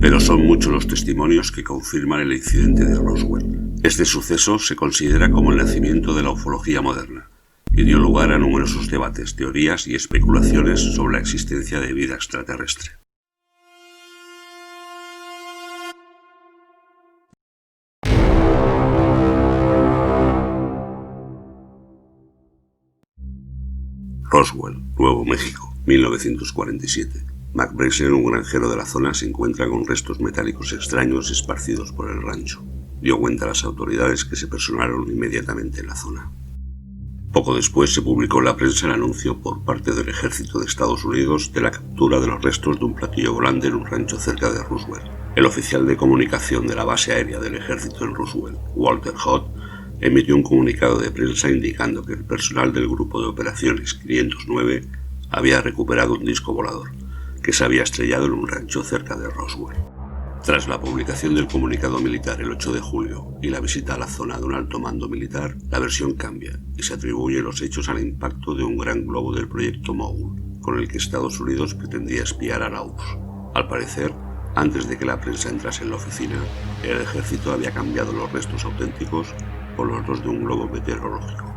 Pero son muchos los testimonios que confirman el incidente de Roswell. Este suceso se considera como el nacimiento de la ufología moderna y dio lugar a numerosos debates, teorías y especulaciones sobre la existencia de vida extraterrestre. Roswell, Nuevo México, 1947. Mac Bresler, un granjero de la zona, se encuentra con restos metálicos extraños esparcidos por el rancho. Dio cuenta a las autoridades que se personaron inmediatamente en la zona. Poco después se publicó en la prensa el anuncio por parte del ejército de Estados Unidos de la captura de los restos de un platillo volante en un rancho cerca de Roswell. El oficial de comunicación de la base aérea del ejército en Roswell, Walter Hood, emitió un comunicado de prensa indicando que el personal del grupo de operaciones 509 había recuperado un disco volador que se había estrellado en un rancho cerca de Roswell. Tras la publicación del comunicado militar el 8 de julio y la visita a la zona de un alto mando militar, la versión cambia y se atribuye los hechos al impacto de un gran globo del proyecto Mogul, con el que Estados Unidos pretendía espiar a la URSS. Al parecer, antes de que la prensa entrase en la oficina, el ejército había cambiado los restos auténticos por los dos de un globo meteorológico.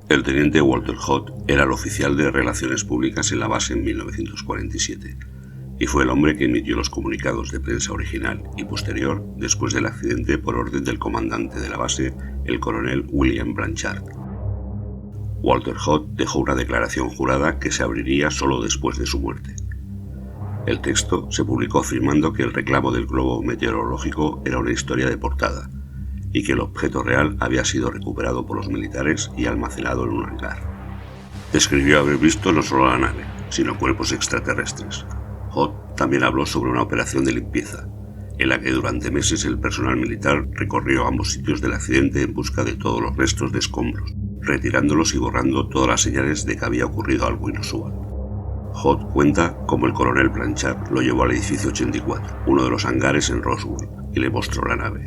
El teniente Walter Hood era el oficial de Relaciones Públicas en la base en 1947 y fue el hombre que emitió los comunicados de prensa original y posterior después del accidente por orden del comandante de la base, el coronel William Blanchard. Walter Hood dejó una declaración jurada que se abriría solo después de su muerte. El texto se publicó afirmando que el reclamo del globo meteorológico era una historia de portada y que el objeto real había sido recuperado por los militares y almacenado en un hangar. Describió haber visto no solo la nave, sino cuerpos extraterrestres. Hood también habló sobre una operación de limpieza, en la que durante meses el personal militar recorrió ambos sitios del accidente en busca de todos los restos de escombros, retirándolos y borrando todas las señales de que había ocurrido algo inusual. Hood cuenta cómo el coronel Blanchard lo llevó al edificio 84, uno de los hangares en Roswell, y le mostró la nave.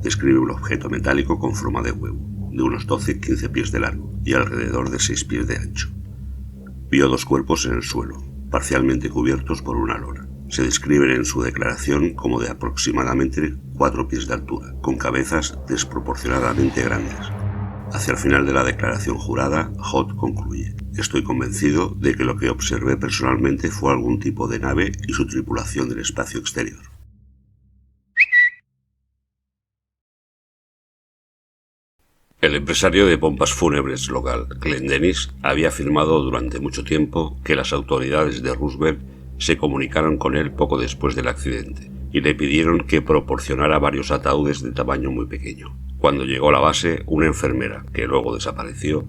Describe un objeto metálico con forma de huevo, de unos 12-15 pies de largo y alrededor de 6 pies de ancho. Vio dos cuerpos en el suelo, parcialmente cubiertos por una lona. Se describen en su declaración como de aproximadamente 4 pies de altura, con cabezas desproporcionadamente grandes. Hacia el final de la declaración jurada, Hood concluye: estoy convencido de que lo que observé personalmente fue algún tipo de nave y su tripulación del espacio exterior. El empresario de pompas fúnebres local, Glenn Dennis, había afirmado durante mucho tiempo que las autoridades de Roosevelt se comunicaron con él poco después del accidente y le pidieron que proporcionara varios ataúdes de tamaño muy pequeño. Cuando llegó a la base, una enfermera, que luego desapareció,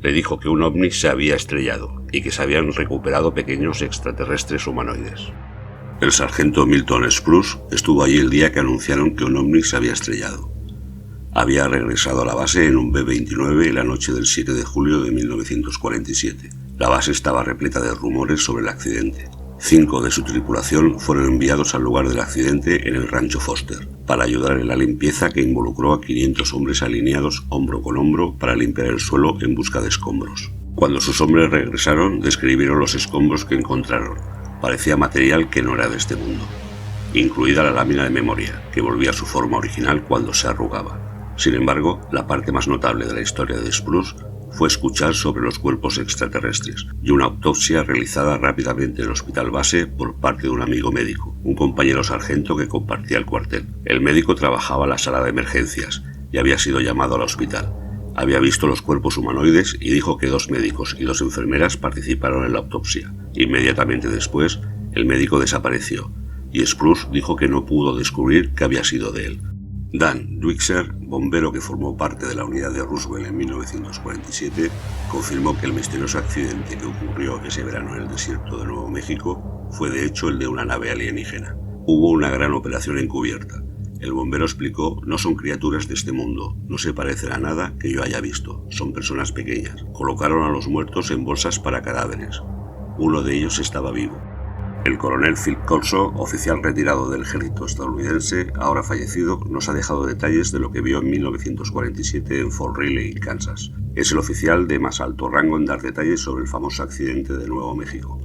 le dijo que un ovni se había estrellado y que se habían recuperado pequeños extraterrestres humanoides. El sargento Milton Spruce estuvo allí el día que anunciaron que un ovni se había estrellado. Había regresado a la base en un B-29 la noche del 7 de julio de 1947. La base estaba repleta de rumores sobre el accidente. 5 de su tripulación fueron enviados al lugar del accidente en el rancho Foster para ayudar en la limpieza que involucró a 500 hombres alineados hombro con hombro para limpiar el suelo en busca de escombros. Cuando sus hombres regresaron, describieron los escombros que encontraron. Parecía material que no era de este mundo, incluida la lámina de memoria, que volvía a su forma original cuando se arrugaba. Sin embargo, la parte más notable de la historia de Spruce fue escuchar sobre los cuerpos extraterrestres y una autopsia realizada rápidamente en el hospital base por parte de un amigo médico, un compañero sargento que compartía el cuartel. El médico trabajaba en la sala de emergencias y había sido llamado al hospital. Había visto los cuerpos humanoides y dijo que 2 médicos y 2 enfermeras participaron en la autopsia. Inmediatamente después, el médico desapareció y Spruce dijo que no pudo descubrir qué había sido de él. Dan Dwixer, bombero que formó parte de la unidad de Roosevelt en 1947, confirmó que el misterioso accidente que ocurrió ese verano en el desierto de Nuevo México fue de hecho el de una nave alienígena. Hubo una gran operación encubierta. El bombero explicó: no son criaturas de este mundo, no se parecen a nada que yo haya visto, son personas pequeñas. Colocaron a los muertos en bolsas para cadáveres. Uno de ellos estaba vivo. El coronel Philip Corso, oficial retirado del ejército estadounidense, ahora fallecido, nos ha dejado detalles de lo que vio en 1947 en Fort Riley, Kansas. Es el oficial de más alto rango en dar detalles sobre el famoso accidente de Nuevo México.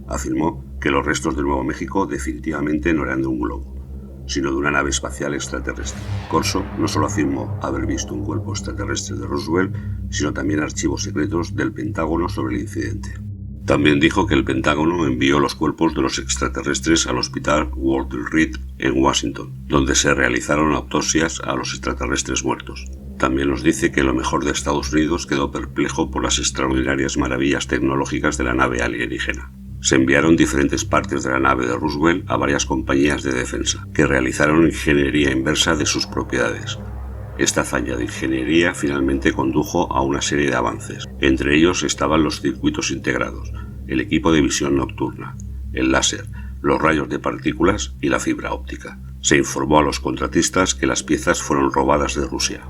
Afirmó que los restos de Nuevo México definitivamente no eran de un globo, sino de una nave espacial extraterrestre. Corso no solo afirmó haber visto un cuerpo extraterrestre de Roswell, sino también archivos secretos del Pentágono sobre el incidente. También dijo que el Pentágono envió los cuerpos de los extraterrestres al Hospital Walter Reed en Washington, donde se realizaron autopsias a los extraterrestres muertos. También nos dice que lo mejor de Estados Unidos quedó perplejo por las extraordinarias maravillas tecnológicas de la nave alienígena. Se enviaron diferentes partes de la nave de Roswell a varias compañías de defensa, que realizaron ingeniería inversa de sus propiedades. Esta hazaña de ingeniería finalmente condujo a una serie de avances. Entre ellos estaban los circuitos integrados, el equipo de visión nocturna, el láser, los rayos de partículas y la fibra óptica. Se informó a los contratistas que las piezas fueron robadas de Rusia.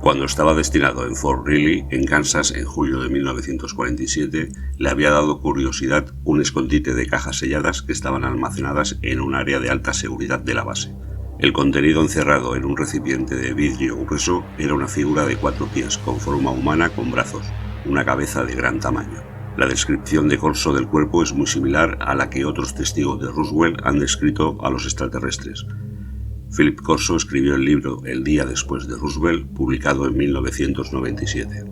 Cuando estaba destinado en Fort Riley, en Kansas, en julio de 1947, le había dado curiosidad un escondite de cajas selladas que estaban almacenadas en un área de alta seguridad de la base. El contenido encerrado en un recipiente de vidrio grueso era una figura de 4 pies, con forma humana con brazos, una cabeza de gran tamaño. La descripción de Corso del cuerpo es muy similar a la que otros testigos de Roswell han descrito a los extraterrestres. Philip Corso escribió el libro El día después de Roswell, publicado en 1997.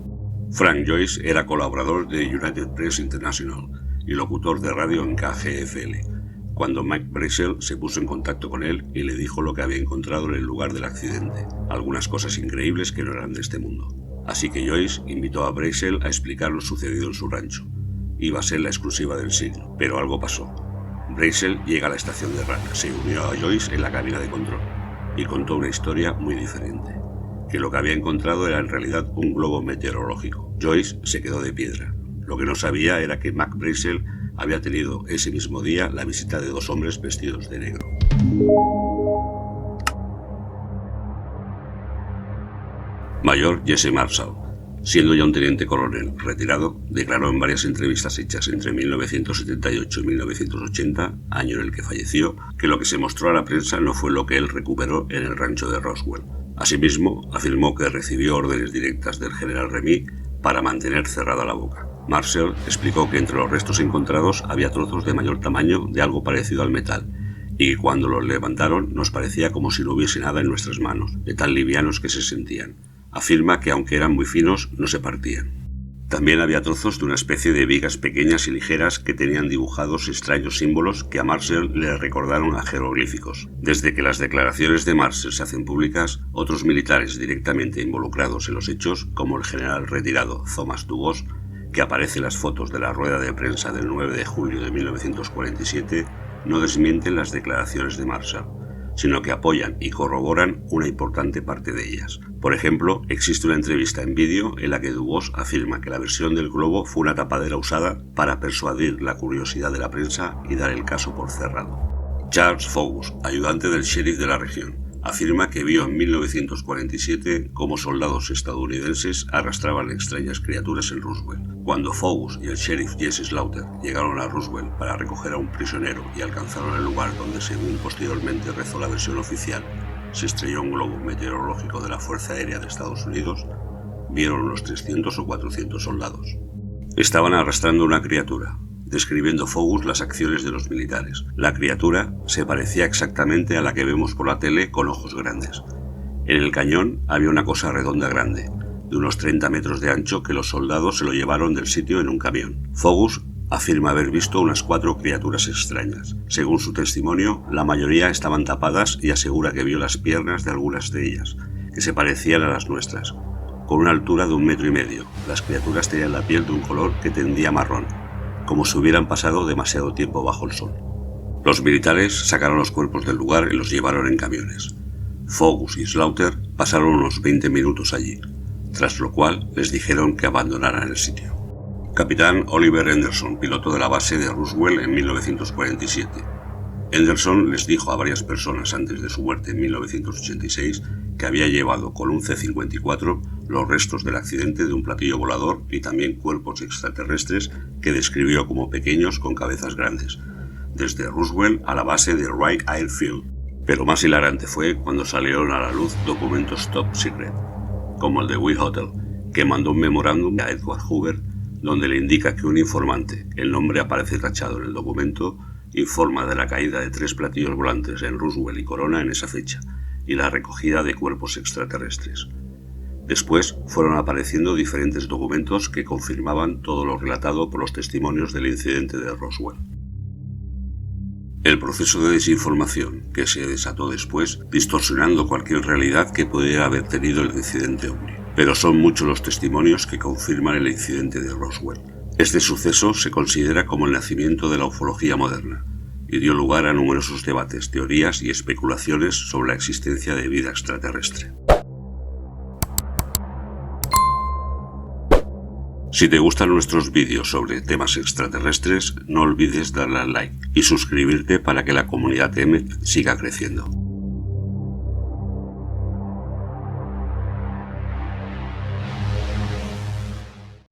Frank Joyce era colaborador de United Press International y locutor de radio en KGFL. Cuando Mike Brazel se puso en contacto con él y le dijo lo que había encontrado en el lugar del accidente, algunas cosas increíbles que no eran de este mundo. Así que Joyce invitó a Brazel a explicar lo sucedido en su rancho. Iba a ser la exclusiva del siglo, pero algo pasó. Brazel llega a la estación de radio, se unió a Joyce en la cabina de control y contó una historia muy diferente, que lo que había encontrado era en realidad un globo meteorológico. Joyce se quedó de piedra. Lo que no sabía era que Mac Brazel había tenido ese mismo día la visita de 2 hombres vestidos de negro. Mayor Jesse Marshall, siendo ya un teniente coronel retirado, declaró en varias entrevistas hechas entre 1978 y 1980, año en el que falleció, que lo que se mostró a la prensa no fue lo que él recuperó en el rancho de Roswell. Asimismo, afirmó que recibió órdenes directas del general Remy para mantener cerrada la boca. Marshall explicó que entre los restos encontrados había trozos de mayor tamaño de algo parecido al metal, y que cuando los levantaron nos parecía como si no hubiese nada en nuestras manos, de tan livianos que se sentían. Afirma que aunque eran muy finos, no se partían. También había trozos de una especie de vigas pequeñas y ligeras que tenían dibujados extraños símbolos que a Marshall le recordaron a jeroglíficos. Desde que las declaraciones de Marshall se hacen públicas, otros militares directamente involucrados en los hechos, como el general retirado Thomas Dubos, que aparece en las fotos de la rueda de prensa del 9 de julio de 1947, no desmienten las declaraciones de Marshall, sino que apoyan y corroboran una importante parte de ellas. Por ejemplo, existe una entrevista en vídeo en la que Dubos afirma que la versión del globo fue una tapadera usada para persuadir la curiosidad de la prensa y dar el caso por cerrado. Charles Fogus, ayudante del sheriff de la región, afirma que vio en 1947 cómo soldados estadounidenses arrastraban extrañas criaturas en Roswell. Cuando Fogus y el sheriff Jesse Slaughter llegaron a Roswell para recoger a un prisionero y alcanzaron el lugar donde, según posteriormente rezó la versión oficial, se estrelló un globo meteorológico de la Fuerza Aérea de Estados Unidos, vieron unos 300 o 400 soldados. Estaban arrastrando una criatura, describiendo Fogus las acciones de los militares. La criatura se parecía exactamente a la que vemos por la tele con ojos grandes. En el cañón había una cosa redonda grande, de unos 30 metros de ancho, que los soldados se lo llevaron del sitio en un camión. Fogus afirma haber visto unas 4 criaturas extrañas. Según su testimonio, la mayoría estaban tapadas y asegura que vio las piernas de algunas de ellas, que se parecían a las nuestras, con una altura de 1,5 metros. Las criaturas tenían la piel de un color que tendía a marrón, como si hubieran pasado demasiado tiempo bajo el sol. Los militares sacaron los cuerpos del lugar y los llevaron en camiones. Fogus y Slaughter pasaron unos 20 minutos allí, tras lo cual les dijeron que abandonaran el sitio. Capitán Oliver Henderson, piloto de la base de Roswell en 1947. Henderson les dijo a varias personas antes de su muerte en 1986 que había llevado con un C-54 los restos del accidente de un platillo volador y también cuerpos extraterrestres que describió como pequeños con cabezas grandes, desde Roswell a la base de Wright Airfield. Pero más hilarante fue cuando salieron a la luz documentos top secret, como el de Will Hotel, que mandó un memorándum a Edward Hoover donde le indica que un informante, el nombre aparece tachado en el documento, informa de la caída de 3 platillos volantes en Roswell y Corona en esa fecha y la recogida de cuerpos extraterrestres. Después fueron apareciendo diferentes documentos que confirmaban todo lo relatado por los testimonios del incidente de Roswell. El proceso de desinformación que se desató después, distorsionando cualquier realidad que pudiera haber tenido el incidente ovni. Pero son muchos los testimonios que confirman el incidente de Roswell. Este suceso se considera como el nacimiento de la ufología moderna y dio lugar a numerosos debates, teorías y especulaciones sobre la existencia de vida extraterrestre. Si te gustan nuestros vídeos sobre temas extraterrestres, no olvides darle al like y suscribirte para que la comunidad TEMET siga creciendo.